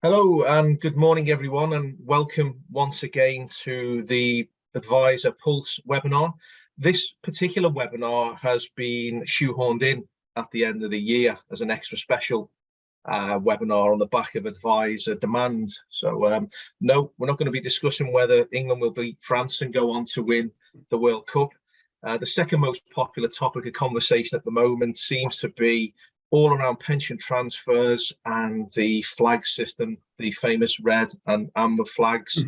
Hello and good morning, everyone, and welcome once again to the Advisor Pulse webinar. This particular webinar has been shoehorned in at the end of the year as an extra special webinar on the back of advisor demand. So no, we're not going to be discussing whether England will beat France and go on to win the World Cup. The second most popular topic of conversation at the moment seems to be all around pension transfers and the flag system, the famous red and amber flags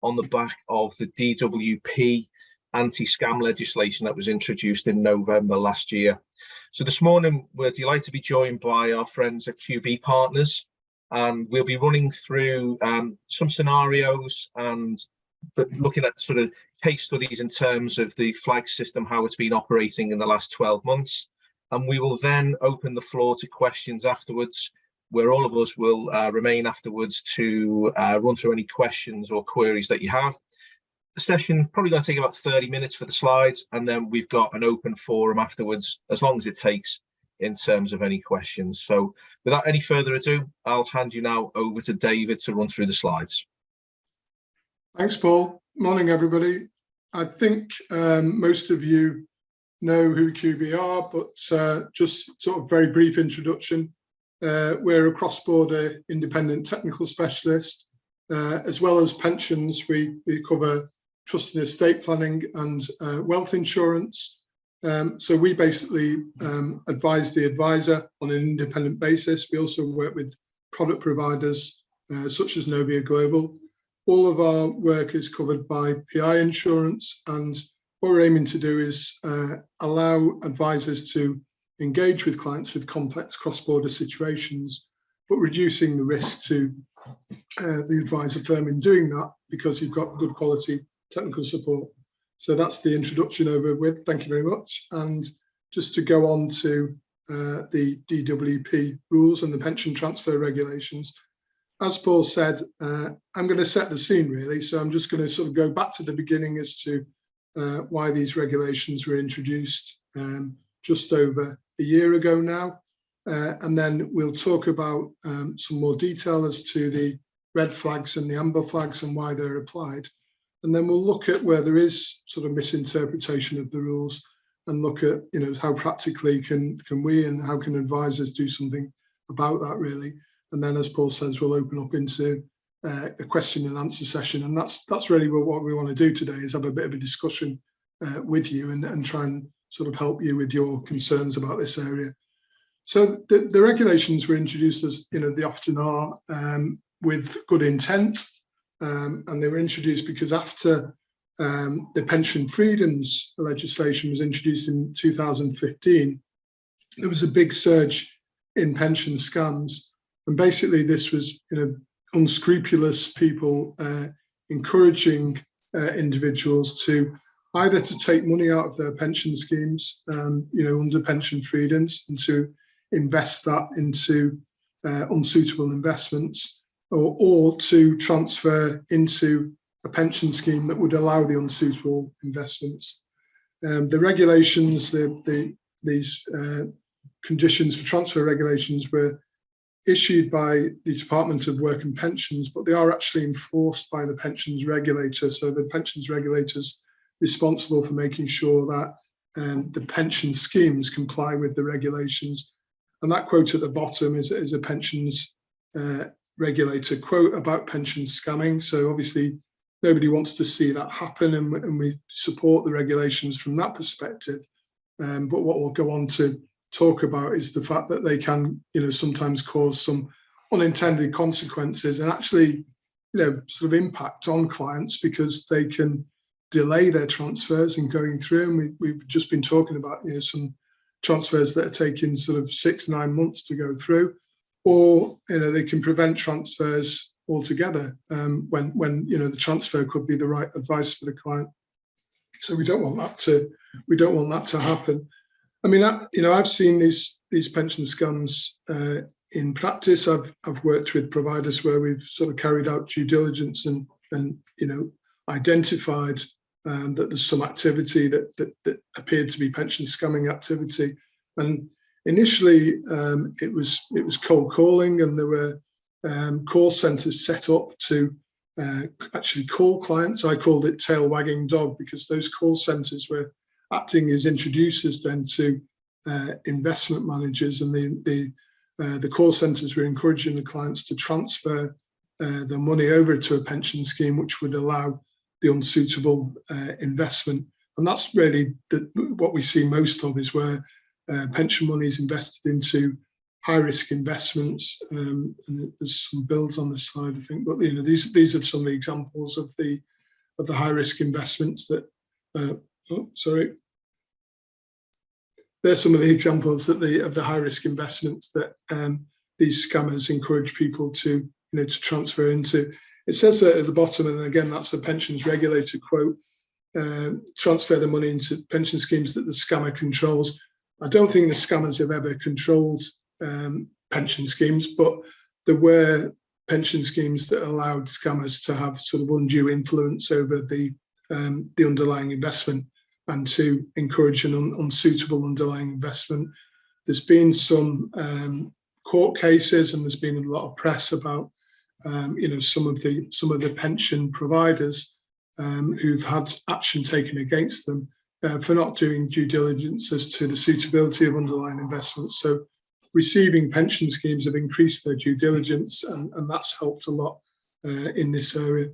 on the back of the DWP anti-scam legislation that was introduced in November last year. So this morning, we're delighted to be joined by our friends at QB Partners, and we'll be running through some scenarios and looking at sort of case studies in terms of the flag system, how it's been operating in the last 12 months. And we will then open the floor to questions afterwards, where all of us will remain afterwards to run through any questions or queries that you have. The session probably going to take about 30 minutes for the slides, and then we've got an open forum afterwards, as long as it takes in terms of any questions. So without any further ado, I'll hand you now over to David to run through the slides. Thanks, Paul. Morning, everybody. I think most of you know who QB are, but just sort of very brief introduction. We're a cross-border independent technical specialist. As well as pensions, we cover trust and estate planning and wealth insurance. So we basically advise the advisor on an independent basis. We also work with product providers such as Novia Global. All of our work is covered by PI insurance, and what we're aiming to do is allow advisors to engage with clients with complex cross-border situations, but reducing the risk to the advisor firm in doing that, because you've got good quality technical support. So that's the introduction over with. Thank you very much. And just to go on to the DWP rules and the pension transfer regulations. As Paul said, I'm going to set the scene really. So I'm just going to sort of go back to the beginning as to why these regulations were introduced just over a year ago now. And then we'll talk about some more detail as to the red flags and the amber flags and why they're applied. And then we'll look at where there is sort of misinterpretation of the rules and look at, you know, how practically can we and how can advisors do something about that really. And then, as Paul says, we'll open up into a question and answer session. And that's really what we want to do today, is have a bit of a discussion with you and try and sort of help you with your concerns about this area. So the regulations were introduced, as you know, they often are, with good intent, and they were introduced because after the pension freedoms legislation was introduced in 2015, there was a big surge in pension scams, and basically this was, you know, unscrupulous people encouraging individuals to either to take money out of their pension schemes, you know, under pension freedoms, and to invest that into unsuitable investments, or to transfer into a pension scheme that would allow the unsuitable investments. The regulations, these conditions for transfer regulations were issued by the Department of Work and Pensions, but they are actually enforced by the pensions regulator. So the pensions regulator's responsible for making sure that the pension schemes comply with the regulations. And that quote at the bottom is a pensions regulator quote about pension scamming. So obviously nobody wants to see that happen, and we support the regulations from that perspective. But what we'll go on to talk about is the fact that they can, you know, sometimes cause some unintended consequences and actually, you know, sort of impact on clients, because they can delay their transfers and going through. And we've just been talking about, you know, some transfers that are taking sort of 6-9 months to go through, or, you know, they can prevent transfers altogether when you know the transfer could be the right advice for the client. So we don't want that to happen. I mean, you know, I've seen these pension scams in practice. I've worked with providers where we've sort of carried out due diligence and you know, identified that there's some activity that appeared to be pension scamming activity. And initially, it was cold calling, and there were call centres set up to actually call clients. I called it tail wagging dog, because those call centres were acting as introducers then to investment managers, and the call centres were encouraging the clients to transfer their money over to a pension scheme, which would allow the unsuitable investment. And that's really what we see most of, is where pension money is invested into high-risk investments. And there's some bills on this slide, I think, but these are some of the examples of the high-risk investments that. There's some of the examples of the high-risk investments that these scammers encourage people to transfer into. It says that at the bottom, and again, that's a pensions regulator quote: transfer the money into pension schemes that the scammer controls. I don't think the scammers have ever controlled pension schemes, but there were pension schemes that allowed scammers to have sort of undue influence over the underlying investment and to encourage an unsuitable underlying investment. There's been some court cases, and there's been a lot of press about some of the pension providers who've had action taken against them for not doing due diligence as to the suitability of underlying investments. So receiving pension schemes have increased their due diligence, and that's helped a lot in this area.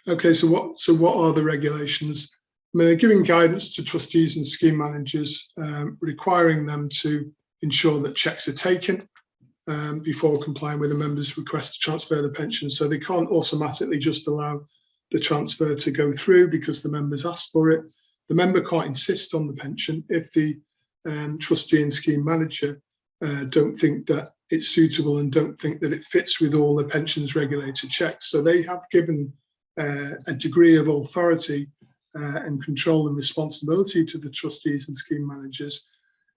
Okay, so what are the regulations? I mean, they're giving guidance to trustees and scheme managers, requiring them to ensure that checks are taken before complying with a member's request to transfer the pension. So they can't automatically just allow the transfer to go through because the member's asked for it. The member can't insist on the pension if the trustee and scheme manager don't think that it's suitable and don't think that it fits with all the pensions regulator checks. So they have given a degree of authority and control and responsibility to the trustees and scheme managers.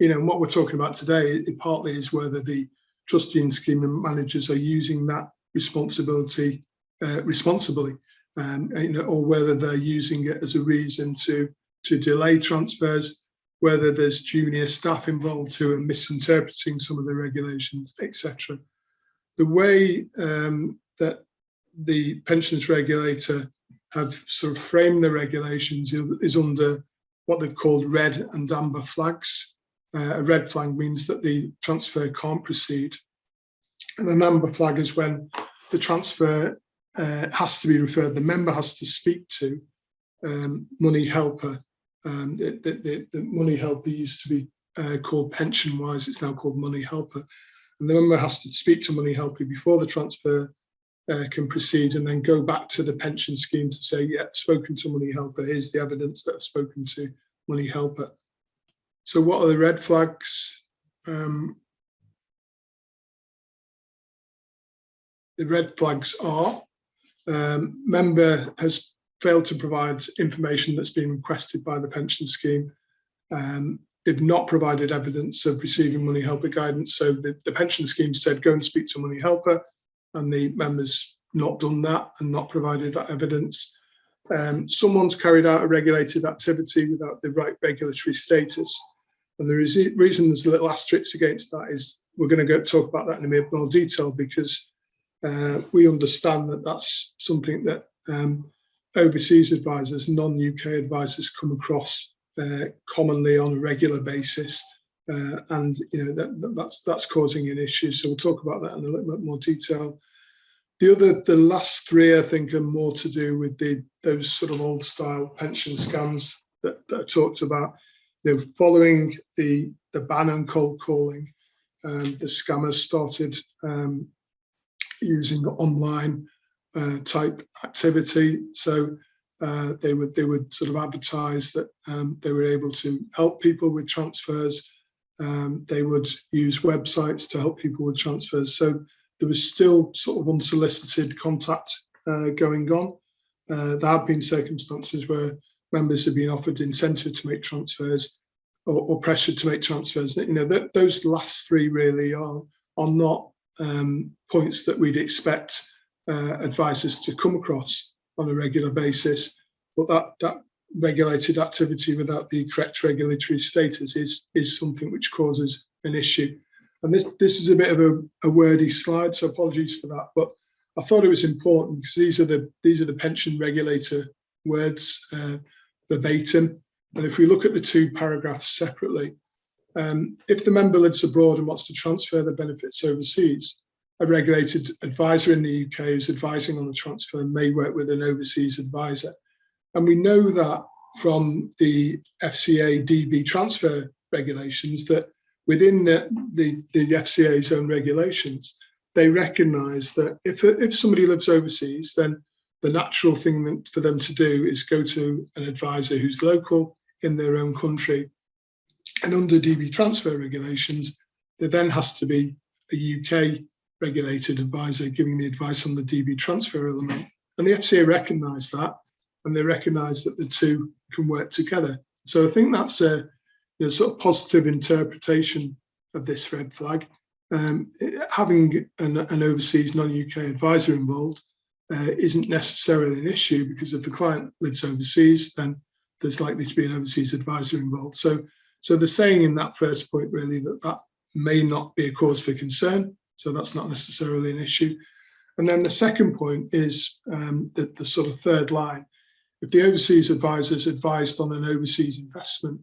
And what we're talking about today, it partly is whether the trustee and scheme managers are using that responsibility responsibly, or whether they're using it as a reason to delay transfers, whether there's junior staff involved who are misinterpreting some of the regulations, etc. The way that the pensions regulator have sort of framed the regulations is under what they've called red and amber flags. A red flag means that the transfer can't proceed, and an amber flag is when the transfer has to be referred. The member has to speak to money helper. The money helper used to be called pension wise, it's now called money helper, and the member has to speak to money helper before the transfer can proceed, and then go back to the pension scheme to say, yeah, spoken to money helper, here's the evidence that I've spoken to money helper. So what are the red flags? The red flags are member has failed to provide information that's been requested by the pension scheme. They've not provided evidence of receiving money helper guidance. So the pension scheme said, go and speak to money helper, and the member's not done that and not provided that evidence. Someone's carried out a regulated activity without the right regulatory status. And the reason there's a little asterisk against that is we're going to talk about that in a bit more detail, because we understand that that's something that overseas advisors, non-UK advisors, come across commonly on a regular basis, and that's causing an issue. So we'll talk about that in a little bit more detail. The last three, I think, are more to do with those sort of old style pension scams that I talked about. Following the ban on cold calling, the scammers started using online type activity. So they would sort of advertise that they were able to help people with transfers. They would use websites to help people with transfers. So there was still sort of unsolicited contact going on. There have been circumstances where members have been offered incentive to make transfers or pressure to make transfers. Those last three really are not points that we'd expect advisors to come across on a regular basis, but that regulated activity without the correct regulatory status is something which causes an issue. And this is a bit of a wordy slide, so apologies for that. But I thought it was important because these are the pension regulator words verbatim. And if we look at the two paragraphs separately, if the member lives abroad and wants to transfer the benefits overseas, a regulated advisor in the UK who's advising on the transfer may work with an overseas advisor. And we know that from the FCA DB transfer regulations that within the FCA's own regulations, they recognise that if somebody lives overseas, then the natural thing for them to do is go to an advisor who's local in their own country. And under DB transfer regulations, there then has to be a UK regulated advisor giving the advice on the DB transfer element. And the FCA recognise that, and they recognise that the two can work together. So I think that's a sort of positive interpretation of this red flag. Having an overseas non-UK advisor involved isn't necessarily an issue, because if the client lives overseas, then there's likely to be an overseas advisor involved. So they're saying in that first point really that may not be a cause for concern. So that's not necessarily an issue. And then the second point is the sort of third line. If the overseas advisor is advised on an overseas investment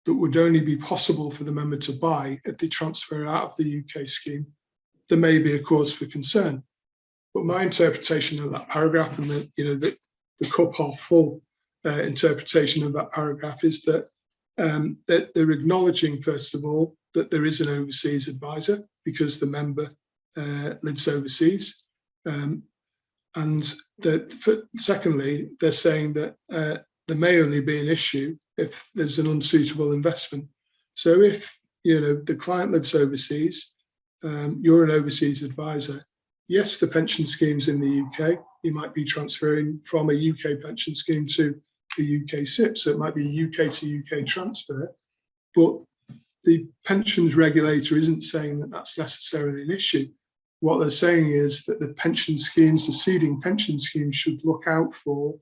that would only be possible for the member to buy if they transfer out of the UK scheme, there may be a cause for concern. But my interpretation of that paragraph, and the cup half full interpretation of that paragraph, is that they're acknowledging, first of all, that there is an overseas advisor because the member lives overseas. And secondly, they're saying that there may only be an issue if there's an unsuitable investment. So if the client lives overseas, you're an overseas advisor. Yes, the pension scheme's in the UK. You might be transferring from a UK pension scheme to a UK SIP, so it might be a UK to UK transfer. But the pensions regulator isn't saying that that's necessarily an issue. What they're saying is that the pension schemes, the seeding pension schemes, should look out for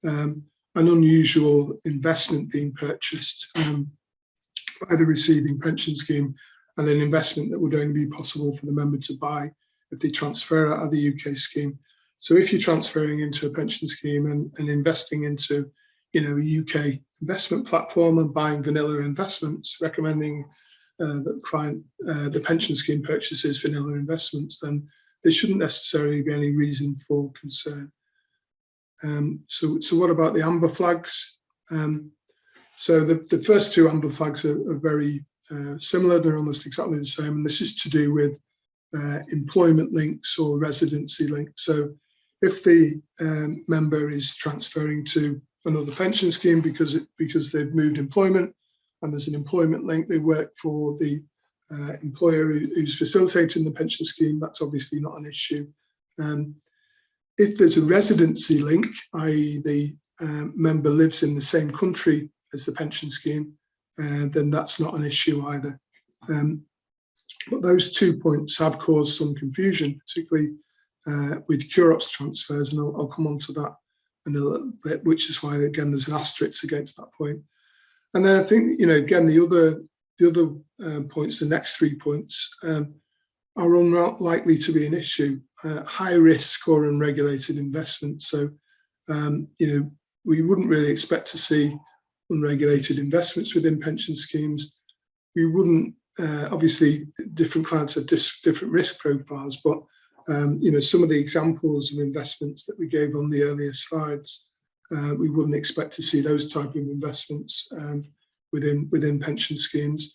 an unusual investment being purchased by the receiving pension scheme, and an investment that would only be possible for the member to buy if they transfer out of the UK scheme. So if you're transferring into a pension scheme and investing into a UK investment platform and buying vanilla investments, recommending that the client, the pension scheme purchases vanilla investments, then there shouldn't necessarily be any reason for concern. So what about the amber flags? So the first two amber flags are very similar. They're almost exactly the same. And this is to do with employment links or residency links. So if the member is transferring to another pension scheme because they've moved employment and there's an employment link, they work for the employer who's facilitating the pension scheme, that's obviously not an issue. If there's a residency link, i.e. the member lives in the same country as the pension scheme, then that's not an issue either. But those 2 points have caused some confusion, particularly with CUROPS transfers, and I'll come on to that in a little bit, which is why, again, there's an asterisk against that point. And then I think, again, the other points, the next 3 points, are unlikely to be an issue. High risk or unregulated investment. So, we wouldn't really expect to see unregulated investments within pension schemes. We wouldn't, obviously, different clients have different risk profiles, but some of the examples of investments that we gave on the earlier slides, we wouldn't expect to see those type of investments within pension schemes.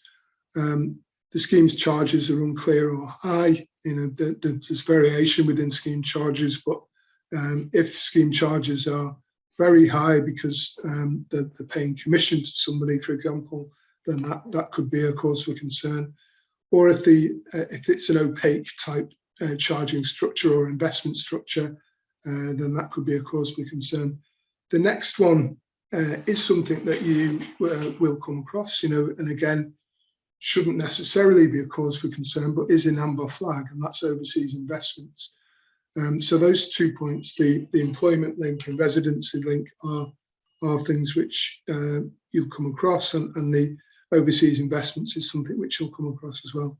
The scheme's charges are unclear or high. There's variation within scheme charges, but if scheme charges are very high because they're paying commission to somebody, for example, then that could be a cause for concern. Or if it's an opaque type charging structure or investment structure, then that could be a cause for concern. The next one is something that you will come across, and again, shouldn't necessarily be a cause for concern, but is an amber flag, and that's overseas investments. So those 2 points, the employment link and residency link, are things which you'll come across, and the overseas investments is something which you'll come across as well.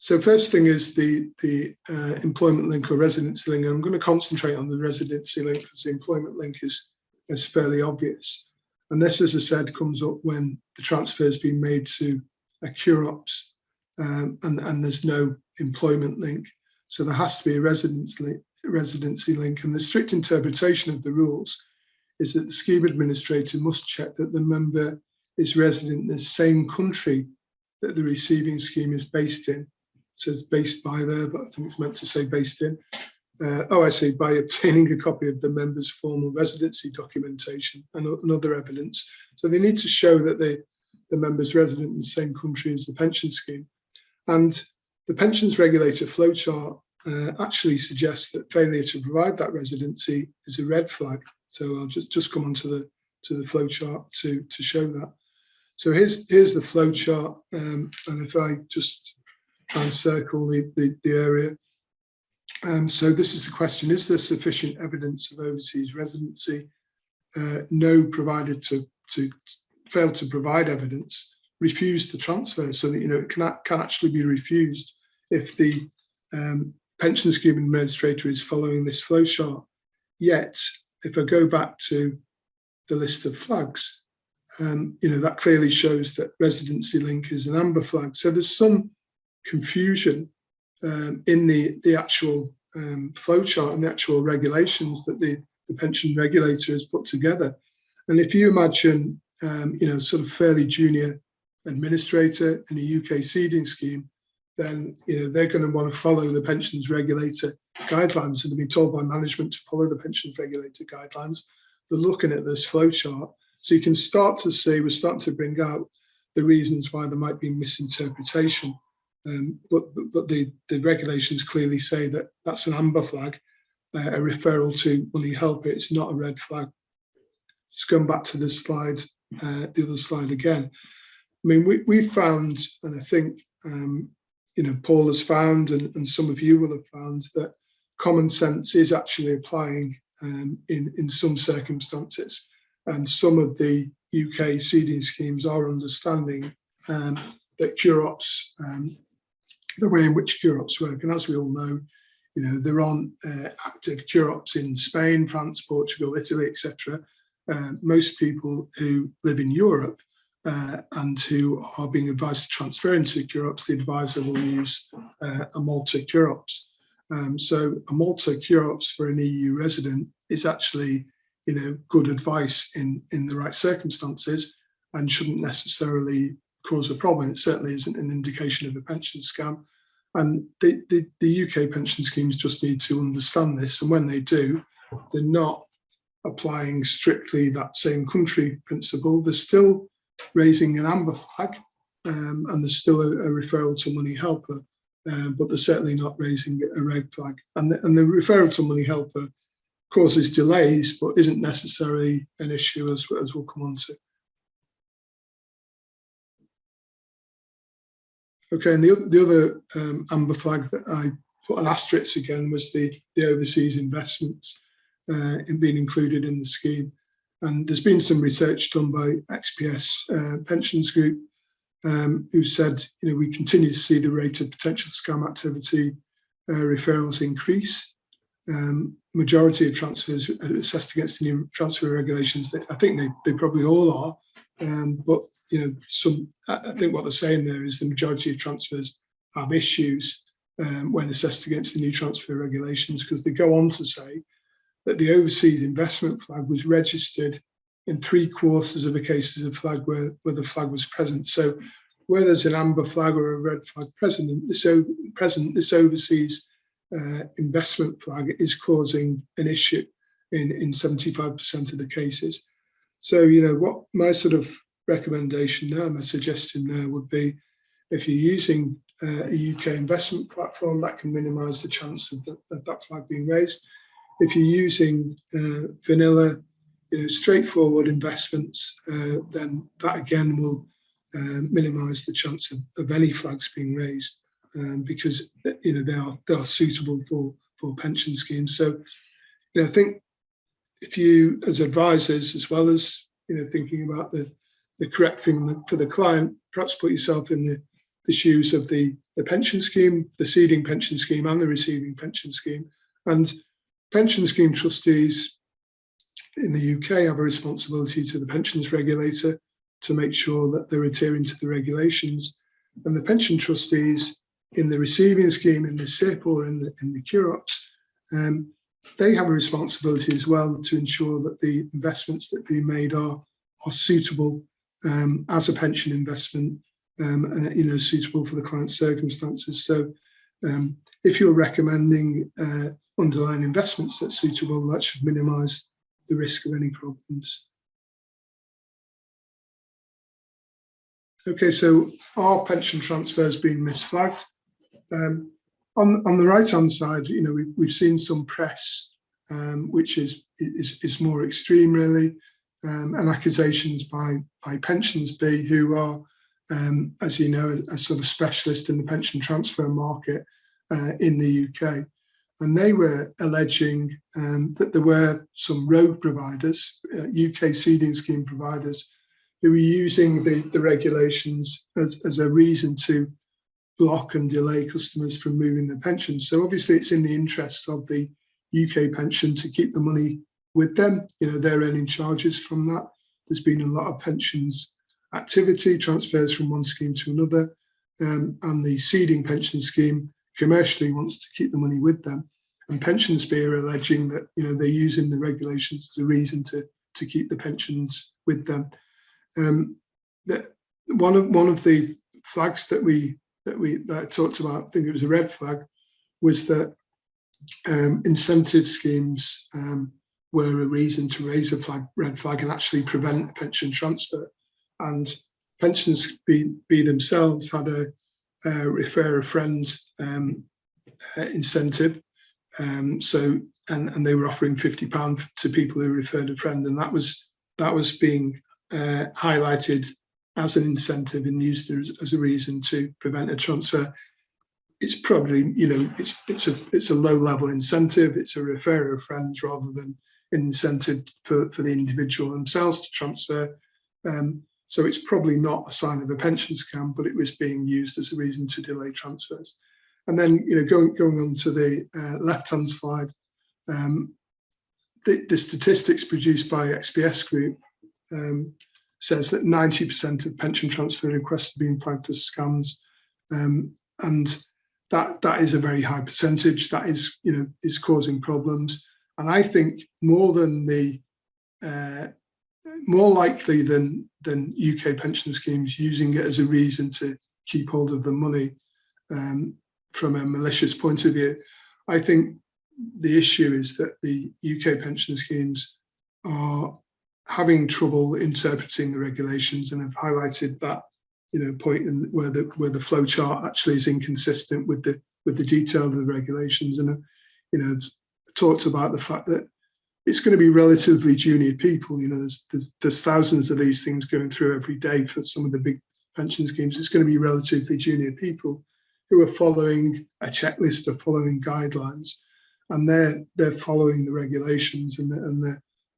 So first thing is the employment link or residency link. And I'm going to concentrate on the residency link because the employment link is fairly obvious. And this, as I said, comes up when the transfer has been made to a CUROPS and there's no employment link. So there has to be a residency link. And the strict interpretation of the rules is that the scheme administrator must check that the member is resident in the same country that the receiving scheme is based in. It says based by there, but I think it's meant to say based in. I see, by obtaining a copy of the member's formal residency documentation and other evidence. So they need to show that the member's resident in the same country as the pension scheme. And the pensions regulator flowchart actually suggests that failure to provide that residency is a red flag. So I'll just come on to the flowchart to show that. So here's the flowchart, and if I just try and circle the area. So this is the question: is there sufficient evidence of overseas residency? No, provided to fail to provide evidence, refuse the transfer, so that it can actually be refused if the pension scheme administrator is following this flowchart. Yet, if I go back to the list of flags, that clearly shows that residency link is an amber flag. So there's some confusion in the actual flowchart and the actual regulations that the pension regulator has put together. And if you imagine, sort of fairly junior administrator in a UK seeding scheme, then they're going to want to follow the pensions regulator guidelines, and they've been told by management to follow the pensions regulator guidelines. They're looking at this flowchart, so you can start to see we're starting to bring out the reasons why there might be misinterpretation. But the regulations clearly say that that's an amber flag, a referral to money helper. It's not a red flag. Just going back to this slide, the other slide again. I mean, we found, and I think Paul has found, and some of you will have found, that common sense is actually applying in some circumstances, and some of the UK seeding schemes are understanding that CUROPS, the way in which CUROPS work, and as we all know, there aren't active CUROPS in Spain, France, Portugal, Italy, etc. Most people who live in Europe and who are being advised to transfer into CUROPS, the advisor will use a Malta CUROPS. So a Malta CUROPS for an EU resident is actually, good advice in the right circumstances, and shouldn't necessarily cause a problem. It certainly isn't an indication of a pension scam. And the UK pension schemes just need to understand this. And when they do, they're not applying strictly that same country principle. They're still raising an amber flag, and there's still a referral to money helper, but they're certainly not raising a red flag. And the referral to money helper causes delays, but isn't necessarily an issue, as we'll come on to. Okay, and the other amber flag that I put an asterisk again was the overseas investments in being included in the scheme. And there's been some research done by XPS Pensions Group, who said, we continue to see the rate of potential scam activity referrals increase. Majority of transfers are assessed against the new transfer regulations. I think they probably all are, but I think what they're saying there is the majority of transfers have issues when assessed against the new transfer regulations, because they go on to say that the overseas investment flag was registered in 3/4 of the cases of flag where the flag was present. So where there's an amber flag or a red flag present, this overseas investment flag is causing an issue in 75% of the cases. So, what my sort of recommendation there, my suggestion there would be, if you're using a UK investment platform, that can minimise the chance of that flag being raised. If you're using vanilla, straightforward investments, then that again will minimise the chance of any flags being raised, because they are suitable for pension schemes. So I think if you, as advisors, as well as thinking about the correct thing for the client, perhaps put yourself in the shoes of the pension scheme, the seeding pension scheme and the receiving pension scheme. And pension scheme trustees in the UK have a responsibility to the pensions regulator to make sure that they're adhering to the regulations. And the pension trustees in the receiving scheme, in the SIP or in the CUROPS, they have a responsibility as well to ensure that the investments that are being made are suitable as a pension investment and suitable for the client's circumstances. So if you're recommending underlying investments that's suitable, that should minimise the risk of any problems. Okay, so are pension transfers being misflagged? On the right-hand side, we've seen some press which is more extreme, really, and accusations by Pensions Bee, who are, as you know, a sort of specialist in the pension transfer market in the UK. And they were alleging that there were some rogue providers, UK seeding scheme providers, who were using the regulations as a reason to block and delay customers from moving their pensions. So obviously it's in the interests of the UK pension to keep the money with them. They're earning charges from that. There's been a lot of pensions activity, transfers from one scheme to another, and the seeding pension scheme commercially wants to keep the money with them. And Pensions Bee are alleging that they're using the regulations as a reason to keep the pensions with them. That one of the flags that I talked about, I think it was a red flag, was that incentive schemes were a reason to raise a red flag and actually prevent a pension transfer. And Pensions Bee themselves had a refer a friend incentive. And they were offering £50 to people who referred a friend, and that was being highlighted as an incentive and used as a reason to prevent a transfer. It's probably, it's a low level incentive. It's a refer of friends rather than an incentive for the individual themselves to transfer. So it's probably not a sign of a pension scam, but it was being used as a reason to delay transfers. And then, going on to the left-hand slide, the statistics produced by XPS Group says that 90% of pension transfer requests have been flagged as scams, and that is a very high percentage. That is causing problems. And I think more likely than UK pension schemes using it as a reason to keep hold of the money. From a malicious point of view, I think the issue is that the UK pension schemes are having trouble interpreting the regulations and have highlighted that point where the flow chart actually is inconsistent with the detail of the regulations, and talked about the fact that it's going to be relatively junior people. There's thousands of these things going through every day for some of the big pension schemes. It's going to be relatively junior people who are following a checklist, or following guidelines, and they're following the regulations, and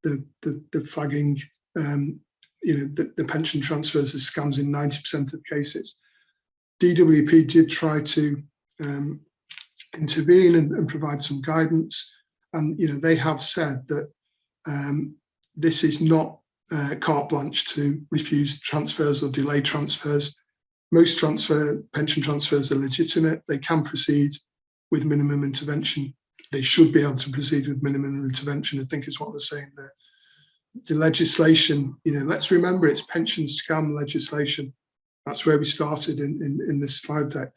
they're flagging the pension transfers as scams in 90% of cases. DWP did try to intervene and provide some guidance, and they have said that this is not carte blanche to refuse transfers or delay transfers. Most pension transfers are legitimate. They can proceed with minimum intervention. They should be able to proceed with minimum intervention, I think is what they're saying there. The legislation, let's remember it's pension scam legislation. That's where we started in this slide deck.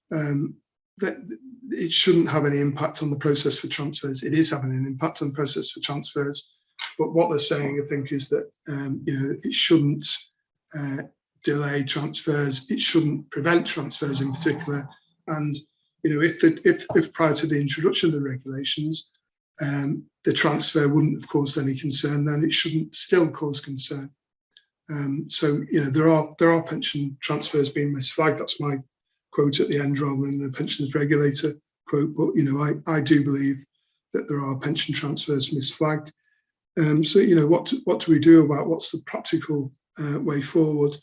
That it shouldn't have any impact on the process for transfers. It is having an impact on the process for transfers. But what they're saying, I think, is that it shouldn't delay transfers. It shouldn't prevent transfers in particular. And if prior to the introduction of the regulations, the transfer wouldn't have caused any concern, then it shouldn't still cause concern. So there are pension transfers being misflagged. That's my quote at the end rather than the pensions regulator quote. But I do believe that there are pension transfers misflagged. So what do we do about what's the practical way forward?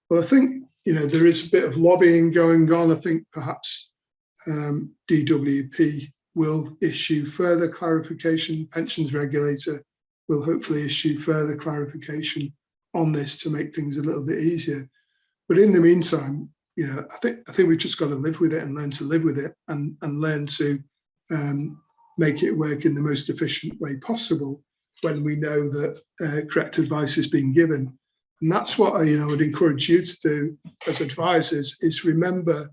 Well, I think there is a bit of lobbying going on. I think perhaps DWP will issue further clarification. Pensions regulator will hopefully issue further clarification on this to make things a little bit easier. But in the meantime, I think we've just got to live with it and learn to live with it, and learn to make it work in the most efficient way possible when we know that correct advice is being given. And that's what I would encourage you to do as advisors, is remember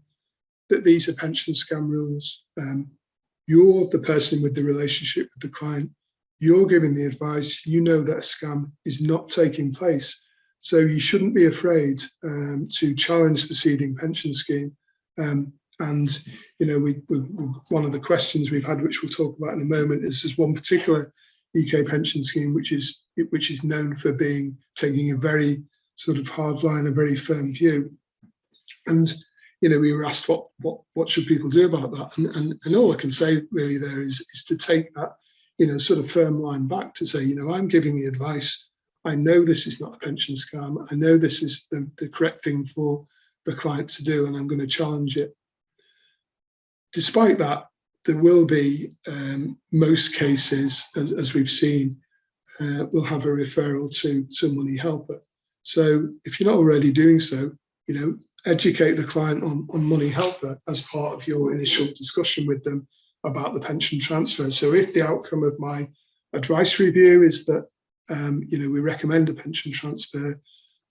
that these are pension scam rules. You're the person with the relationship with the client. You're giving the advice. You know that a scam is not taking place. So you shouldn't be afraid to challenge the seeding pension scheme. And one of the questions we've had, which we'll talk about in a moment, is there's one particular UK pension scheme which is known for taking a very sort of hard line, a very firm view. And we were asked what should people do about that, and all I can say really there is to take that sort of firm line back to say, I'm giving the advice. I know this is not a pension scam. I know this is the correct thing for the client to do, and I'm going to challenge it. Despite that, there will be most cases, as we've seen, will have a referral to Money Helper. So if you're not already doing so, educate the client on Money Helper as part of your initial discussion with them about the pension transfer. So if the outcome of my advice review is that we recommend a pension transfer,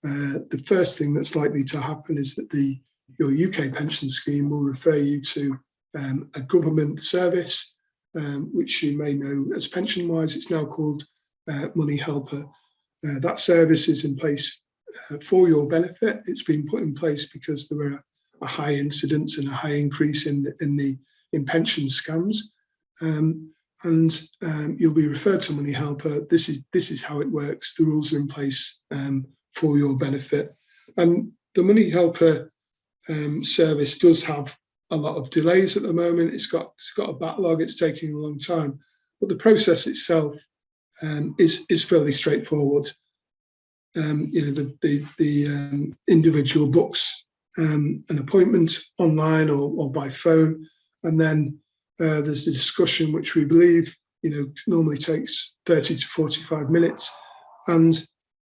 the first thing that's likely to happen is that your UK pension scheme will refer you to a government service, which you may know as PensionWise. It's now called Money Helper. That service is in place for your benefit. It's been put in place because there were a high incidence and a high increase in pension scams, and you'll be referred to Money Helper. This is how it works. The rules are in place for your benefit, and the Money Helper service does have a lot of delays at the moment. It's got a backlog. It's taking a long time, but the process itself is fairly straightforward. The individual books an appointment online or by phone, and then there's the discussion, which we believe normally takes 30 to 45 minutes, and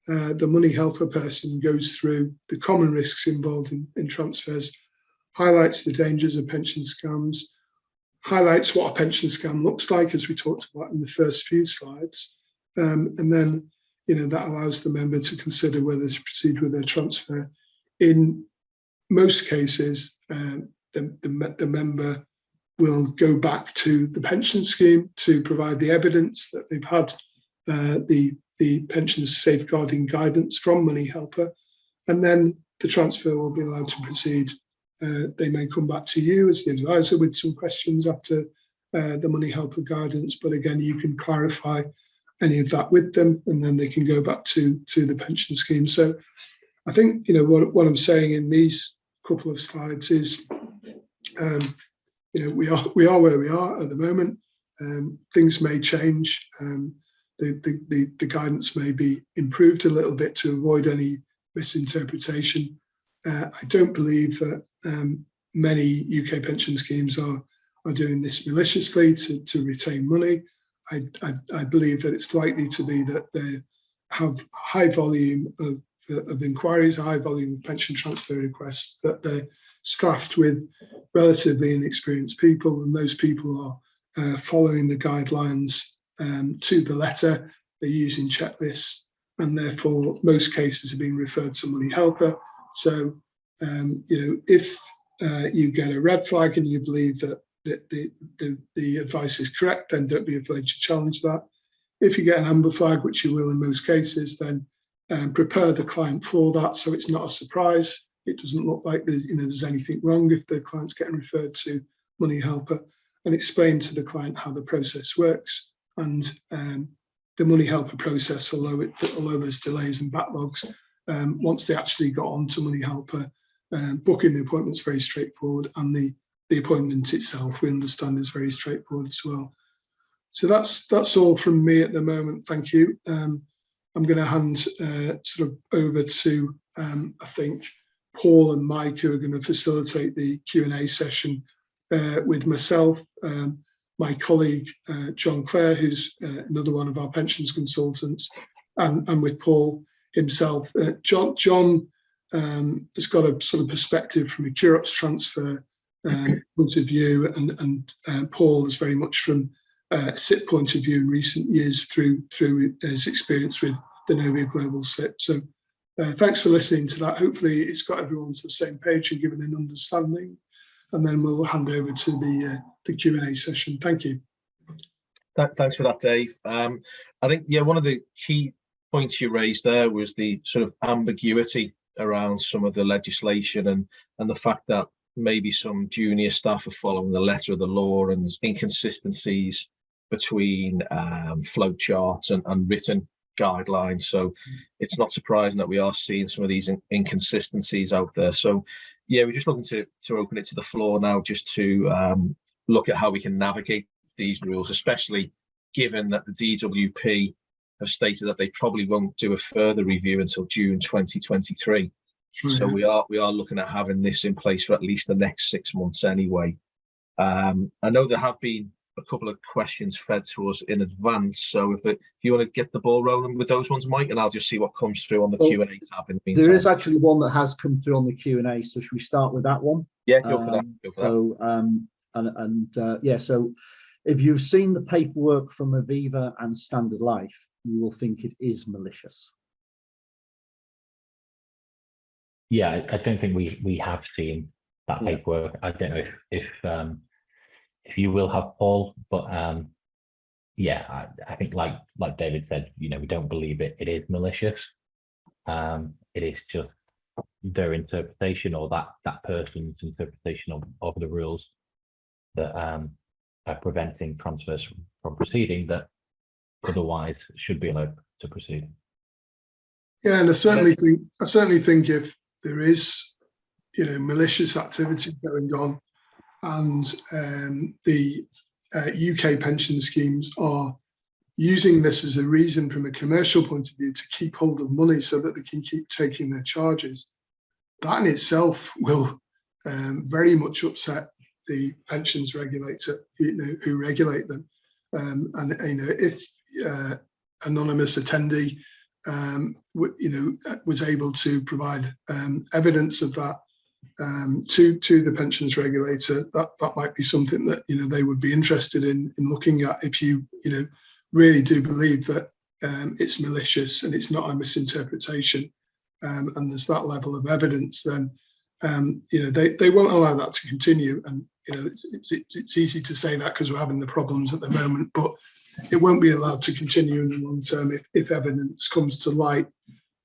the Money Helper person goes through the common risks involved in transfers, highlights the dangers of pension scams, highlights what a pension scam looks like, as we talked about in the first few slides, and then that allows the member to consider whether to proceed with their transfer. In most cases, the member will go back to the pension scheme to provide the evidence that they've had the pension safeguarding guidance from Money Helper, and then the transfer will be allowed to proceed. They may come back to you as the advisor with some questions after the Money Helper guidance, but again, you can clarify any of that with them, and then they can go back to the pension scheme. So I think what I'm saying in these couple of slides is we are where we are at the moment. Things may change. The guidance may be improved a little bit to avoid any misinterpretation. I don't believe that many UK pension schemes are doing this maliciously to retain money. I believe that it's likely to be that they have high volume of inquiries, a high volume of pension transfer requests, that they're staffed with relatively inexperienced people, and those people are following the guidelines to the letter. They're using checklists, and therefore most cases are being referred to Money Helper. So if you get a red flag and you believe that the advice is correct, then don't be afraid to challenge that. If you get an amber flag, which you will in most cases, then prepare the client for that, so it's not a surprise. It doesn't look like there's anything wrong if the client's getting referred to Money Helper, and explain to the client how the process works. And the Money Helper process, although there's delays and backlogs, once they actually got onto Money Helper, booking the appointment's very straightforward, and the appointment itself, we understand, is very straightforward as well. So that's all from me at the moment. Thank you. I'm going to hand sort of over to I think Paul and Mike, who are going to facilitate the Q&A session with myself, my colleague John Clare, who's another one of our pensions consultants, and with Paul himself. John has got a sort of perspective from a Curops transfer point of view, and Paul is very much from a SIP point of view in recent years through his experience with the Novia Global SIP. So thanks for listening to that. Hopefully it's got everyone to the same page and given an understanding, and then we'll hand over to the Q&A session. Thank you. Thanks for that, Dave. I think, yeah, one of the key points you raised there was the sort of ambiguity around some of the legislation and the fact that maybe some junior staff are following the letter of the law, and there's inconsistencies between flow charts and written guidelines. So it's not surprising that we are seeing some of these inconsistencies out there. So yeah, we're just looking to open it to the floor now, just to look at how we can navigate these rules, especially given that the DWP have stated that they probably won't do a further review until June 2023. So we are looking at having this in place for at least the next 6 months anyway. I know there have been a couple of questions fed to us in advance, so if you want to get the ball rolling with those ones, Mike, and I'll just see what comes through on the Q&A tab in the meantime. There is actually one that has come through on the Q&A, so should we start with that one? Yeah, go for that. Yeah, so if you've seen the paperwork from Aviva and Standard Life, you will think it is malicious. Yeah, I don't think we have seen that paperwork. I don't know if you will have, Paul, but yeah, I think like David said, you know, we don't believe it is malicious. It is just their interpretation, or that person's interpretation of the rules that are preventing transfers from proceeding that otherwise should be allowed to proceed. Yeah, and I certainly think if there is, you know, malicious activity going on, and the UK pension schemes are using this as a reason from a commercial point of view to keep hold of money so that they can keep taking their charges, that in itself will very much upset the pensions regulator, you know, who regulate them. And you know, if anonymous attendee you know, was able to provide evidence of that to the pensions regulator, that might be something that, you know, they would be interested in looking at. If you know, really do believe that it's malicious and it's not a misinterpretation, and there's that level of evidence, then you know, they won't allow that to continue. And you know, it's easy to say that because we're having the problems at the moment, but it won't be allowed to continue in the long term if evidence comes to light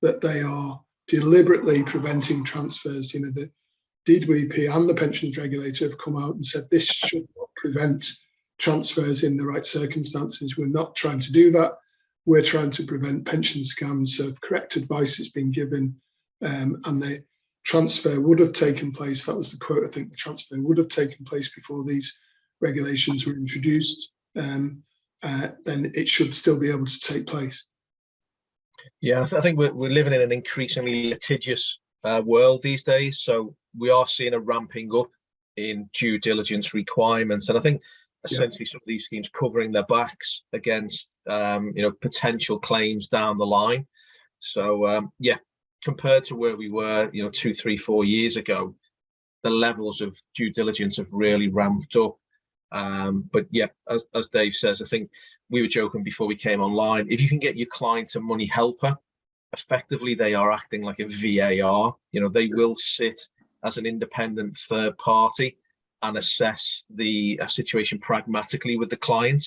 that they are deliberately preventing transfers. You know, the DWP and the pensions regulator have come out and said this should not prevent transfers in the right circumstances. We're not trying to do that. We're trying to prevent pension scams. So if correct advice has been given and the transfer would have taken place, that was the quote, I think, the transfer would have taken place before these regulations were introduced, then it should still be able to take place. Yeah, I think we're living in an increasingly litigious world these days. So we are seeing a ramping up in due diligence requirements. And I think essentially some of these schemes covering their backs against, you know, potential claims down the line. So, yeah, compared to where we were, you know, 2, 3, 4 years ago, the levels of due diligence have really ramped up. But yeah, as Dave says, I think we were joking before we came online. If you can get your client a money helper, effectively they are acting like a VAR. You know, they will sit as an independent third party and assess the situation pragmatically with the client.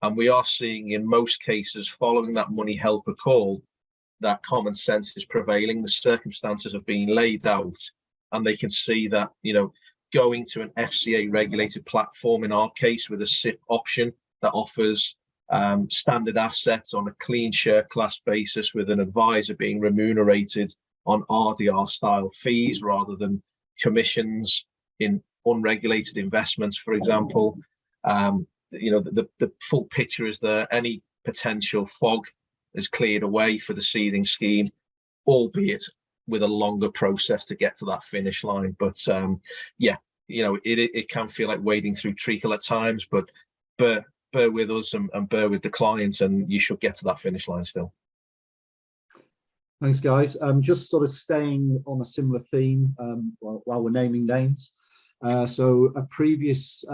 And we are seeing in most cases, following that money helper call, that common sense is prevailing. The circumstances have been laid out, and they can see that, you know, going to an FCA regulated platform, in our case with a SIP option that offers standard assets on a clean share class basis, with an advisor being remunerated on RDR style fees rather than commissions in unregulated investments, for example. You know, the full picture is there. Any potential fog is cleared away for the seeding scheme, albeit with a longer process to get to that finish line. But yeah, it can feel like wading through treacle at times, but bear with us and bear with the clients, and you should get to that finish line still. Thanks, guys. Just sort of staying on a similar theme while we're naming names. So a previous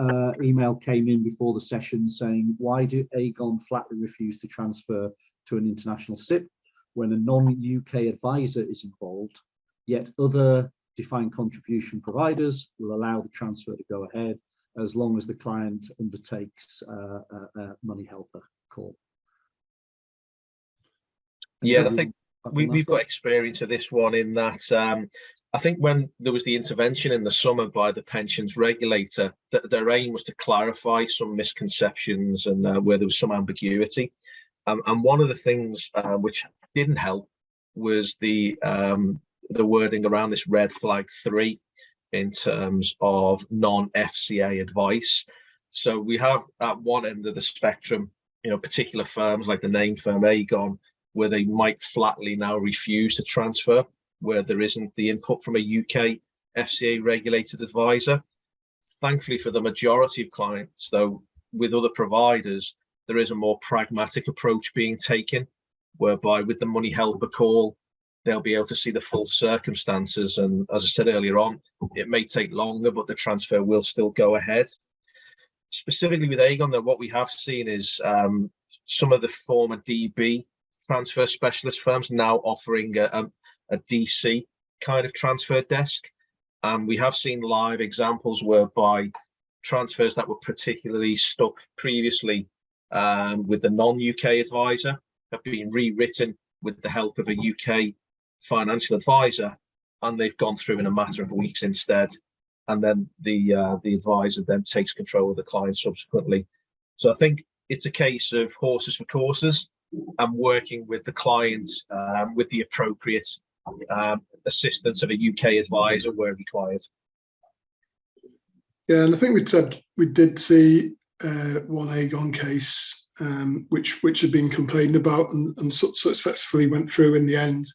email came in before the session saying, why do Aegon flatly refuse to transfer to an international SIP when a non-UK advisor is involved, yet other defined contribution providers will allow the transfer to go ahead as long as the client undertakes a money helper call? Yeah, I think we've got experience of this one in that I think when there was the intervention in the summer by the pensions regulator, their aim was to clarify some misconceptions and where there was some ambiguity. And one of the things which didn't help was the wording around this red flag 3 in terms of non-FCA advice. So we have at one end of the spectrum, particular firms like the name firm Aegon, where they might flatly now refuse to transfer where there isn't the input from a UK FCA regulated advisor. Thankfully for the majority of clients, though, with other providers, there is a more pragmatic approach being taken, whereby with the money helper call, they'll be able to see the full circumstances. And as I said earlier on, it may take longer, but the transfer will still go ahead. Specifically with Aegon, though, what we have seen is some of the former DB transfer specialist firms now offering a DC kind of transfer desk. And we have seen live examples whereby transfers that were particularly stuck previously with the non-UK advisor have been rewritten with the help of a UK financial advisor, and they've gone through in a matter of weeks instead. And then the advisor then takes control of the client subsequently. So I think it's a case of horses for courses and working with the client with the appropriate assistance of a UK advisor where required. Yeah, and I think we did see one Aegon case which had been complained about and successfully went through in the end.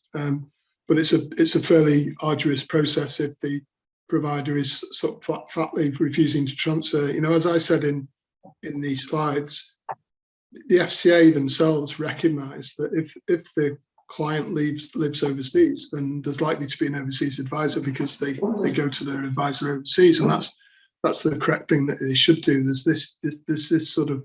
But it's a fairly arduous process if the provider is sort of flatly refusing to transfer. As I said in the slides, the FCA themselves recognise that if the client lives overseas, then there's likely to be an overseas advisor because they go to their advisor overseas, and that's the correct thing that they should do. There's this sort of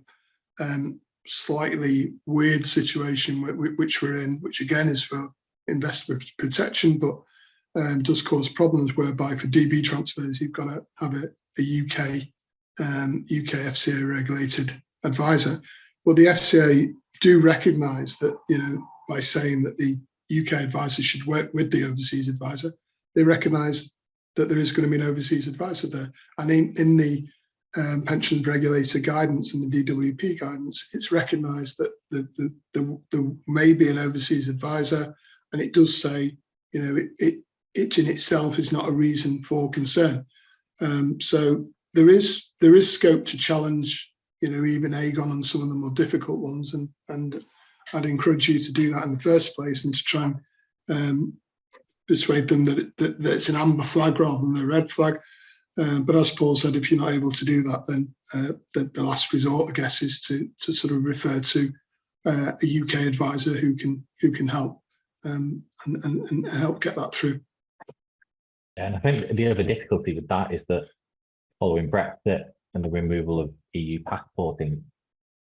slightly weird situation which we're in, which again is for investor protection, but does cause problems whereby for DB transfers you've got to have a UK FCA regulated advisor. But the FCA do recognise that, by saying that the UK advisor should work with the overseas advisor, they recognise that there is going to be an overseas advisor there. And in the pensions regulator guidance and the DWP guidance, it's recognised that there may be an overseas advisor, and it does say, it in itself is not a reason for concern. So there is scope to challenge, even Aegon on some of the more difficult ones, and I'd encourage you to do that in the first place and to try and persuade them that it's an amber flag rather than a red flag. But as Paul said, if you're not able to do that, then the last resort, I guess, is to sort of refer to a UK advisor who can help and help get that through. And I think the other difficulty with that is that following Brexit and the removal of EU passporting,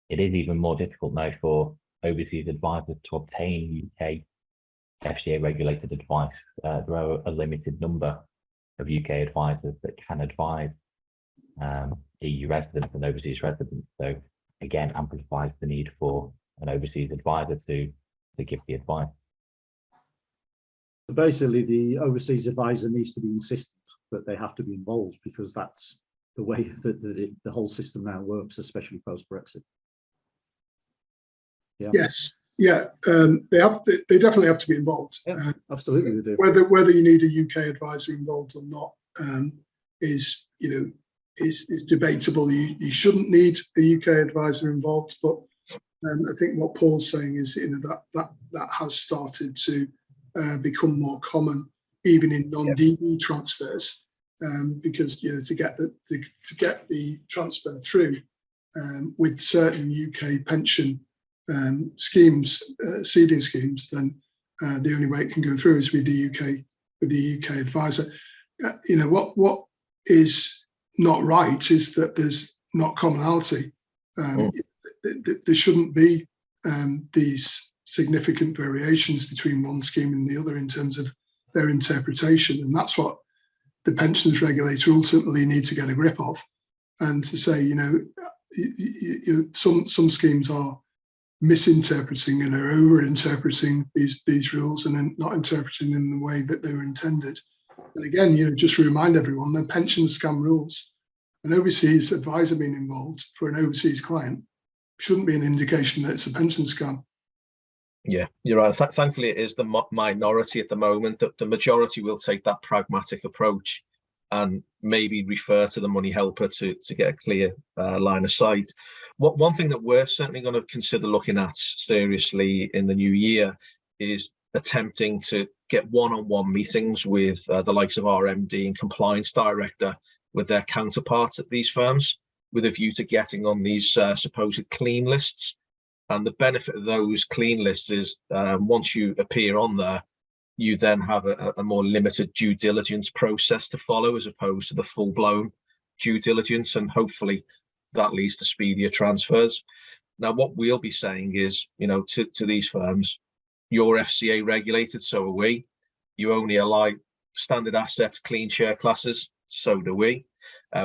it is even more difficult now for overseas advisors to obtain UK FCA regulated advice. There are a limited number of UK advisors that can advise EU residents and overseas residents. So again, amplifies the need for an overseas advisor to give the advice. Basically, the overseas advisor needs to be insistent that they have to be involved, because that's the way that the whole system now works, especially post-Brexit. Yeah. Yes, yeah, they definitely have to be involved. Yeah, absolutely, they do. Whether you need a UK advisor involved or not is debatable. You shouldn't need a UK advisor involved, but I think what Paul's saying is that has started to become more common, even in non-DB transfers, because to get the transfer through with certain UK pension schemes, seeding schemes, then the only way it can go through is with the UK advisor. What is not right is that there's not commonality. There shouldn't be these significant variations between one scheme and the other in terms of their interpretation, and that's what the pensions regulator ultimately need to get a grip of, and to say, some schemes are misinterpreting and are over-interpreting these rules and then not interpreting in the way that they were intended. And again, just to remind everyone, they're pension scam rules. An overseas advisor being involved for an overseas client shouldn't be an indication that it's a pension scam. Yeah, you're right. Thankfully, it is the minority at the moment. That the majority will take that pragmatic approach and maybe refer to the money helper to get a clear line of sight. One thing that we're certainly going to consider looking at seriously in the new year is attempting to get one-on-one meetings with the likes of our MD and compliance director with their counterparts at these firms, with a view to getting on these supposed clean lists. And the benefit of those clean lists is once you appear on there, you then have a more limited due diligence process to follow, as opposed to the full-blown due diligence, and hopefully that leads to speedier transfers. Now, what we'll be saying is, to these firms, you're FCA regulated, so are we. You only allow standard assets, clean share classes, so do we.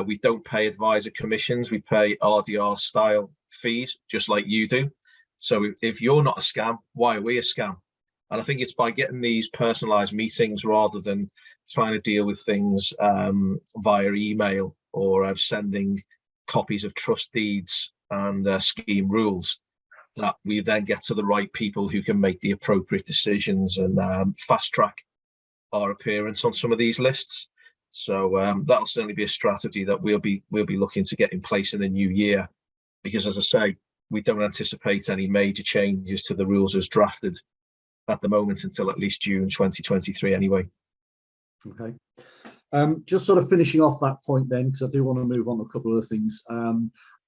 We don't pay advisor commissions, we pay RDR style fees, just like you do. So if you're not a scam, why are we a scam? And I think it's by getting these personalized meetings rather than trying to deal with things via email or sending copies of trust deeds and scheme rules, that we then get to the right people who can make the appropriate decisions and fast track our appearance on some of these lists. So that'll certainly be a strategy that we'll be looking to get in place in the new year, because, as I say, we don't anticipate any major changes to the rules as drafted at the moment until at least June 2023 anyway. Okay. Just sort of finishing off that point then, because I do want to move on to a couple of things.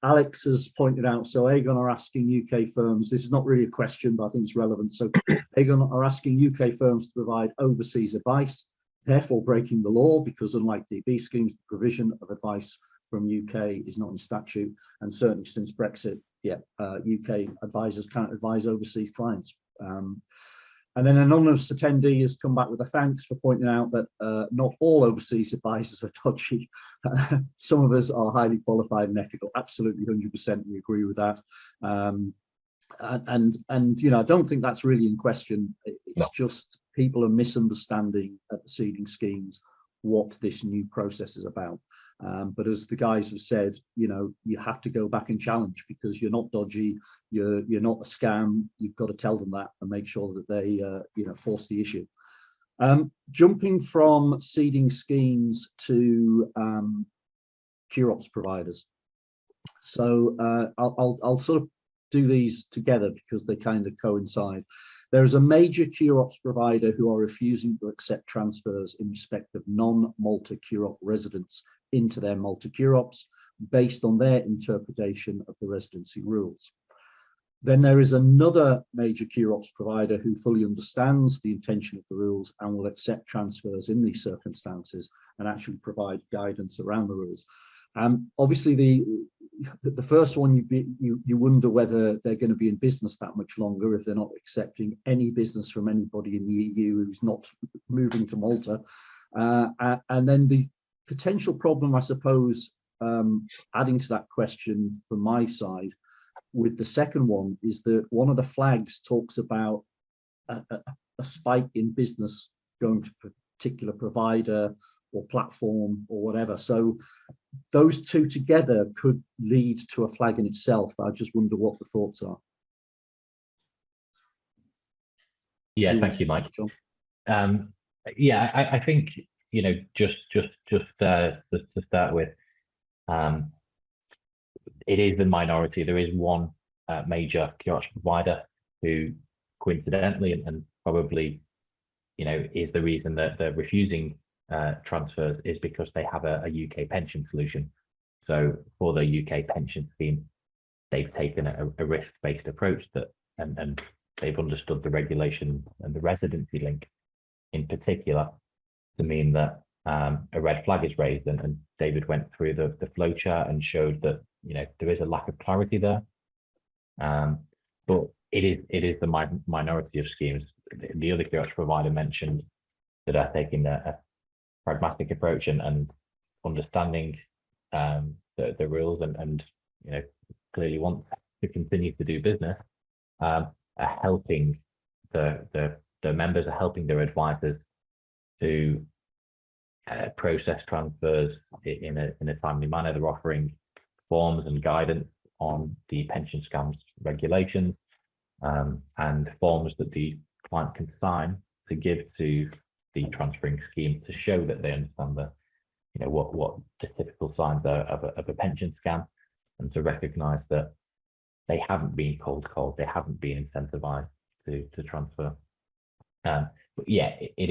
Alex has pointed out, so Aegon are asking UK firms, this is not really a question, but I think it's relevant. So Aegon are asking UK firms to provide overseas advice, therefore breaking the law, because unlike DB schemes, the provision of advice from UK is not in statute. And certainly since Brexit, UK advisors can't advise overseas clients. And then an anonymous attendee has come back with a thanks for pointing out that not all overseas advisors are dodgy. Some of us are highly qualified and ethical. Absolutely, 100%. We agree with that. And I don't think that's really in question. It's just people are misunderstanding at the seeding schemes what this new process is about. But as the guys have said, you have to go back and challenge, because you're not dodgy, you're not a scam. You've got to tell them that and make sure that they force the issue. Jumping from seeding schemes to QROPS providers. So I'll sort of do these together because they kind of coincide. There is a major QROPS provider who are refusing to accept transfers in respect of non-Malta QROP residents into their Malta QROPS based on their interpretation of the residency rules. Then there is another major QROPS provider who fully understands the intention of the rules and will accept transfers in these circumstances and actually provide guidance around the rules. Obviously, the first one, you wonder whether they're going to be in business that much longer if they're not accepting any business from anybody in the EU who's not moving to Malta. And then the potential problem, I suppose, adding to that question from my side, with the second one, is that one of the flags talks about a spike in business going to a particular provider or platform or whatever. So those two together could lead to a flag in itself. I just wonder what the thoughts are. Yeah, thank you, Mike. Yeah, I think, just to start with, it is the minority. There is one major QROPS provider who coincidentally and probably is the reason that they're refusing transfers is because they have a UK pension solution. So for the UK pension scheme, they've taken a risk-based approach and they've understood the regulation and the residency link in particular to mean that a red flag is raised, and David went through the flow chart and showed that there is a lack of clarity there. But it is the minority of schemes. The other QX provider mentioned that are taking a pragmatic approach and understanding the rules and clearly want to continue to do business, are helping the members, are helping their advisors to process transfers in a timely manner. They're offering forms and guidance on the pension scams regulations, and forms that the client can sign to give to the transferring scheme to show that they understand what the typical signs are of a pension scam, and to recognize that they haven't been cold called, they haven't been incentivized to transfer. But yeah, it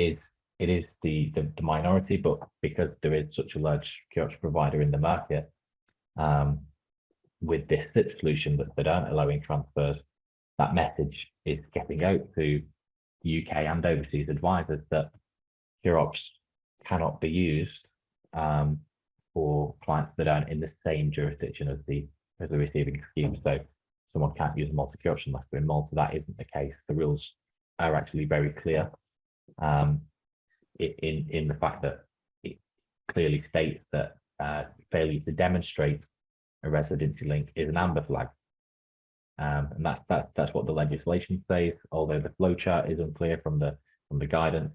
is the minority, but because there is such a large QX provider in the market, with this SIP solution that aren't allowing transfers, that message is getting out to UK and overseas advisors that QROPs cannot be used for clients that aren't in the same jurisdiction as the receiving scheme. So someone can't use a Malta QROPs unless they're in Malta. That isn't the case. The rules are actually very clear in the fact that it clearly states that failure to demonstrate a residency link is an amber flag. And that's what the legislation says. Although the flowchart is unclear from the guidance,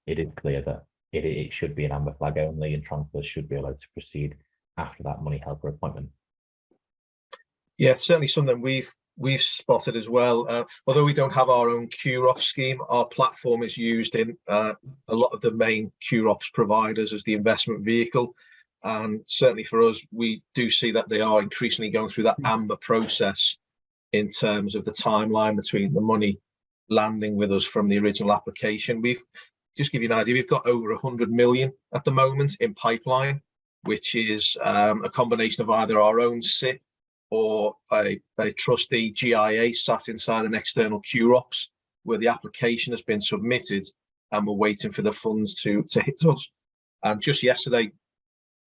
it is clear that it should be an amber flag only, and transfers should be allowed to proceed after that money helper appointment. Yeah, certainly something we've spotted as well. Although we don't have our own QROP scheme, our platform is used in a lot of the main QROPs providers as the investment vehicle. And certainly for us, we do see that they are increasingly going through that amber process in terms of the timeline between the money landing with us from the original application. We've, just give you an idea, we've got over 100 million at the moment in pipeline, which is a combination of either our own SIP or a trustee GIA sat inside an external QROPS where the application has been submitted and we're waiting for the funds to hit us. And just yesterday,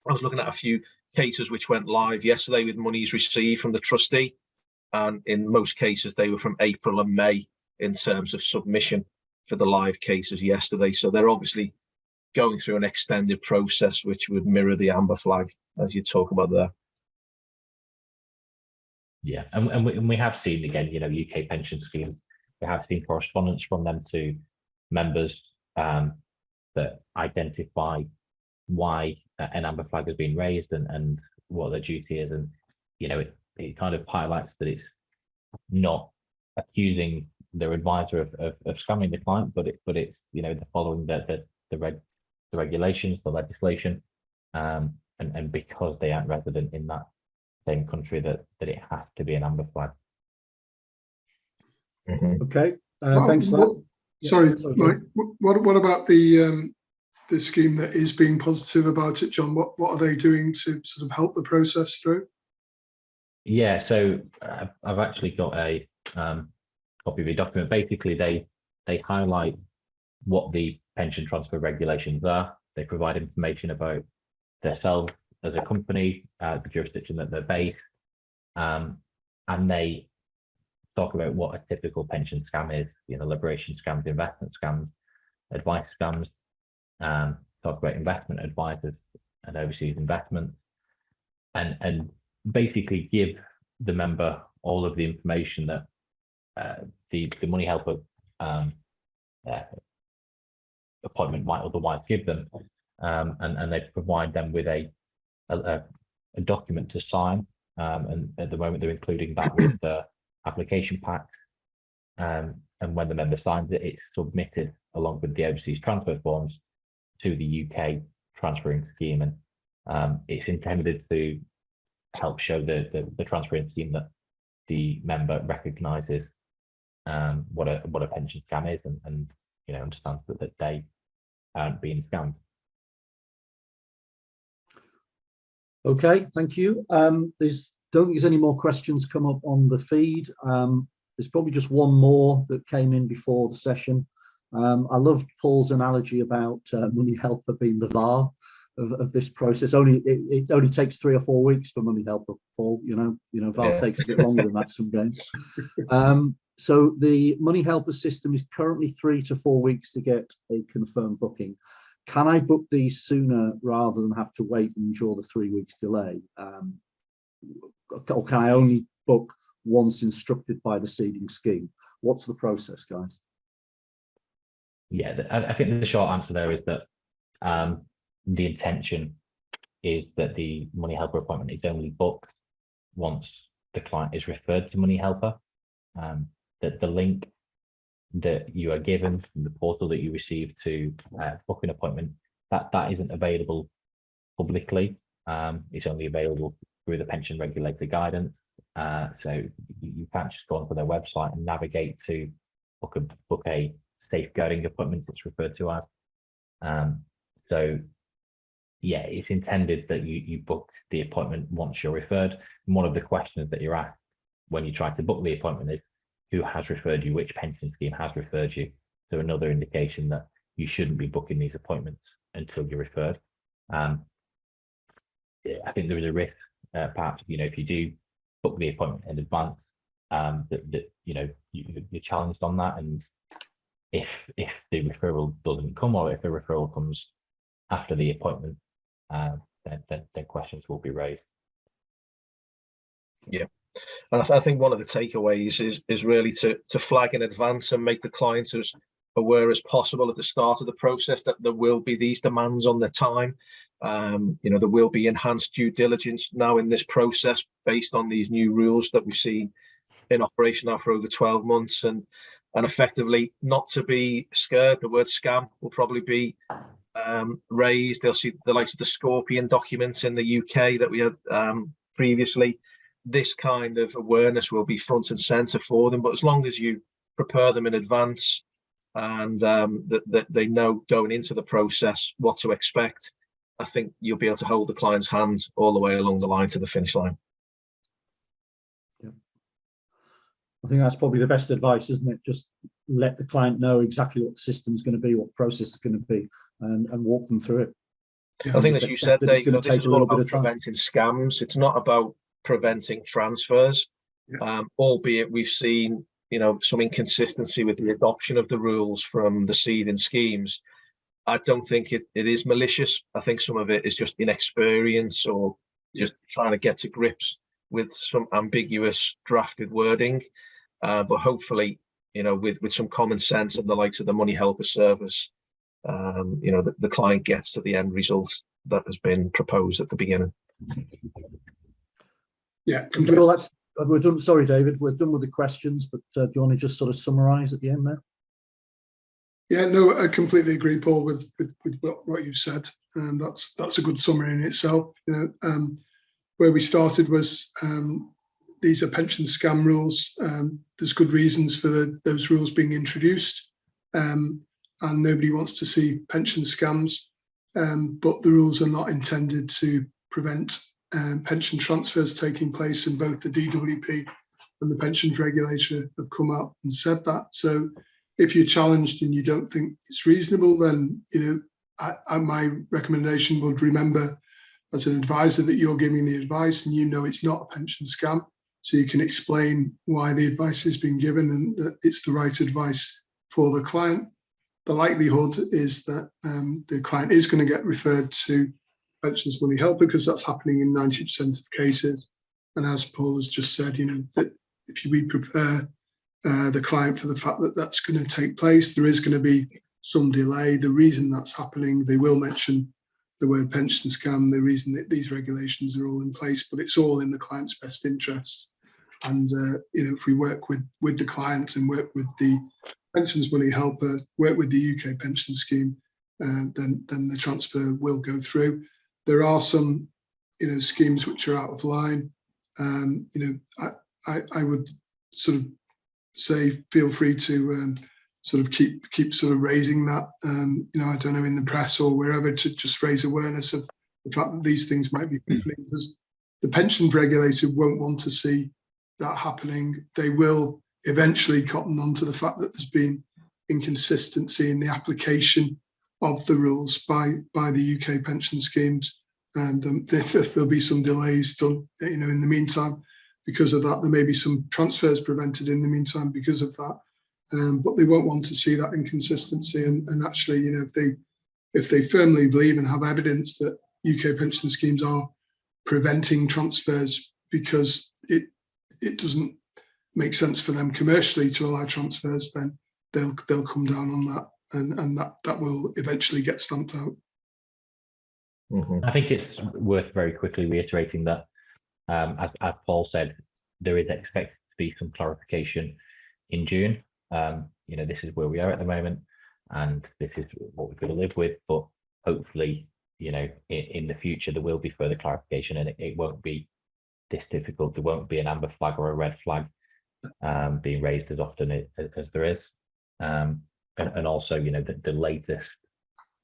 I was looking at a few cases which went live yesterday with monies received from the trustee. And in most cases, they were from April and May in terms of submission for the live cases yesterday. So they're obviously going through an extended process, which would mirror the amber flag, as you talk about there. Yeah, and we have seen, again, UK pension schemes, we have seen correspondence from them to members that identify why an amber flag has been raised and what their duty is. And, it kind of highlights that it's not accusing their advisor of scamming the client, but it's they're following the regulations, the legislation, and because they aren't resident in that same country, that it has to be an amber flag. Okay, thanks for that. Sorry, Mike. What about the scheme that is being positive about it, John? What are they doing to sort of help the process through? Yeah, so I've actually got a copy of a document. Basically, they highlight what the pension transfer regulations are. They provide information about themselves as a company, the jurisdiction that they're based, and they talk about what a typical pension scam is, liberation scams, investment scams, advice scams, talk about investment advisors and overseas investments, and basically give the member all of the information that the money helper appointment might otherwise give them, and they provide them with a document to sign, and at the moment they're including that with the application pack, and when the member signs it, it's submitted along with the overseas transfer forms to the UK transferring scheme, and it's intended to help show the transferring scheme that the member recognises what a pension scam is, and understands that they aren't being scammed. Okay, thank you. Don't think there's any more questions come up on the feed. There's probably just one more that came in before the session. I loved Paul's analogy about Money Helper being the VAR of this process. It only takes 3 or 4 weeks for Money Helper, Paul. VAR takes a bit longer than that some days. So the Money Helper system is currently 3 to 4 weeks to get a confirmed booking. Can I book these sooner rather than have to wait and endure the 3 weeks delay? Or can I only book once instructed by the seeding scheme? What's the process, guys? Yeah, I think the short answer there is that the intention is that the Money Helper appointment is only booked once the client is referred to Money Helper. That the link that you are given from the portal that you receive to book an appointment, that isn't available publicly. It's only available through the pension regulator guidance. So you can't just go onto their website and navigate to book a safeguarding appointment, it's referred to as. So yeah, it's intended that you book the appointment once you're referred. And one of the questions that you're asked when you try to book the appointment is, who has referred you, which pension scheme has referred you? So another indication that you shouldn't be booking these appointments until you're referred. I think there is a risk, perhaps, if you do book the appointment in advance, that you're challenged on that. And if the referral doesn't come, or if the referral comes after the appointment, then questions will be raised. Yeah. And I think one of the takeaways is really to flag in advance and make the clients as aware as possible at the start of the process that there will be these demands on their time. There will be enhanced due diligence now in this process based on these new rules that we've seen in operation now for over 12 months, and effectively not to be scared. The word scam will probably be raised. They'll see the likes of the Scorpion documents in the UK that we had previously. This kind of awareness will be front and center for them, but as long as you prepare them in advance and that they know going into the process what to expect, I think you'll be able to hold the client's hand all the way along the line to the finish line. Yeah, I think that's probably the best advice, isn't it? Just let the client know exactly what the system's going to be, what the process is going to be, and walk them through it. Yeah, I think, as you said, Dave, it's going to take a little bit of time. Preventing scams. It's not about preventing transfers, albeit we've seen some inconsistency with the adoption of the rules from the seeding schemes. I don't think it is malicious. I think some of it is just inexperience or just trying to get to grips with some ambiguous drafted wording, but hopefully with some common sense and the likes of the Money Helper service, the client gets to the end result that has been proposed at the beginning. Yeah, well, we're done. Sorry, David, we're done with the questions, but do you want to just sort of summarize at the end there? Yeah, no, I completely agree, Paul, with what you've said. That's a good summary in itself. Where we started was these are pension scam rules. There's good reasons for those rules being introduced, and nobody wants to see pension scams. But the rules are not intended to prevent pension transfers taking place, and both the DWP and the pensions regulator have come out and said that. So if you're challenged and you don't think it's reasonable, then my recommendation would remember as an advisor that you're giving the advice and it's not a pension scam, so you can explain why the advice has been given and that it's the right advice for the client. The likelihood is that the client is going to get referred to Pensions Money Helper because that's happening in 90% of cases. And as Paul has just said, that if we prepare the client for the fact that that's going to take place, there is going to be some delay. The reason that's happening, they will mention the word pension scam, the reason that these regulations are all in place, but it's all in the client's best interest. And if we work with the client and work with the Pensions Money Helper, work with the UK pension scheme, then the transfer will go through. There are some, schemes which are out of line. I would sort of say feel free to sort of keep sort of raising that, you know, I don't know, in the press or wherever, to just raise awareness of the fact that these things might be happening, because the pensions regulator won't want to see that happening. They will eventually cotton on to the fact that there's been inconsistency in the application of the rules by the UK pension schemes, and there'll be some delays done, you know, in the meantime because of that. There may be some transfers prevented in the meantime because of that, but they won't want to see that inconsistency. And actually, you know, if they firmly believe and have evidence that UK pension schemes are preventing transfers because it doesn't make sense for them commercially to allow transfers, then they'll come down on that, and that will eventually get stamped out. I think it's worth very quickly reiterating that, as Paul said, there is expected to be some clarification in June. You know, this is where we are at the moment, and this is what we've got to live with. But hopefully, you know, in the future there will be further clarification, and it won't be this difficult. There won't be an amber flag or a red flag being raised as often as there is. And also, you know, the latest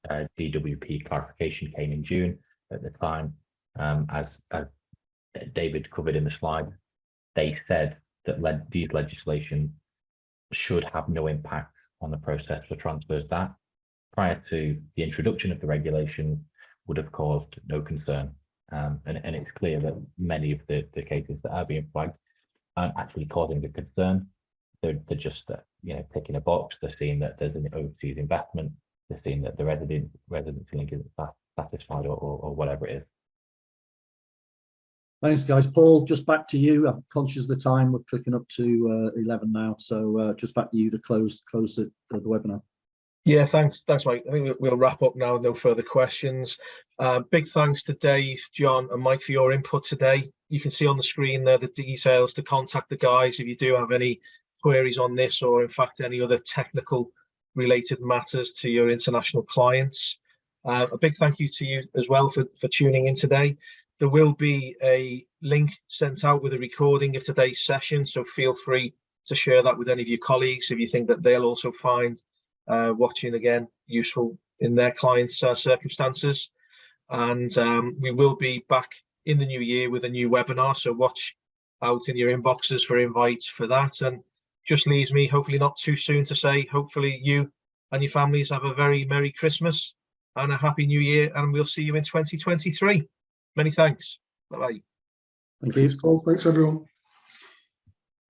DWP clarification came in June. At the time, as David covered in the slide, they said that these legislation should have no impact on the process for transfers that, prior to the introduction of the regulation, would have caused no concern. And it's clear that many of the cases that are being flagged aren't actually causing the concern. They're just you know, ticking a box. They're seeing that there's an overseas investment. They're seeing that the residency link isn't satisfied, or whatever it is. Thanks, guys. Paul, just back to you. I'm conscious of the time. We're clicking up to 11 now, so just back to you to close the webinar. Yeah, thanks, Mike. I think we'll wrap up now. No further questions. Big thanks to Dave, John, and Mike for your input today. You can see on the screen there the details to contact the guys if you do have any queries on this, or in fact any other technical related matters to your international clients. A big thank you to you as well for tuning in today. There will be a link sent out with a recording of today's session, so feel free to share that with any of your colleagues if you think that they'll also find watching again useful in their clients' circumstances. And we will be back in the new year with a new webinar, so watch out in your inboxes for invites for that. And just leaves me, hopefully not too soon, to say hopefully you and your families have a very Merry Christmas and a Happy New Year, and we'll see you in 2023. Many thanks. Bye-bye. Thank you. Thanks, Paul. Thanks, everyone.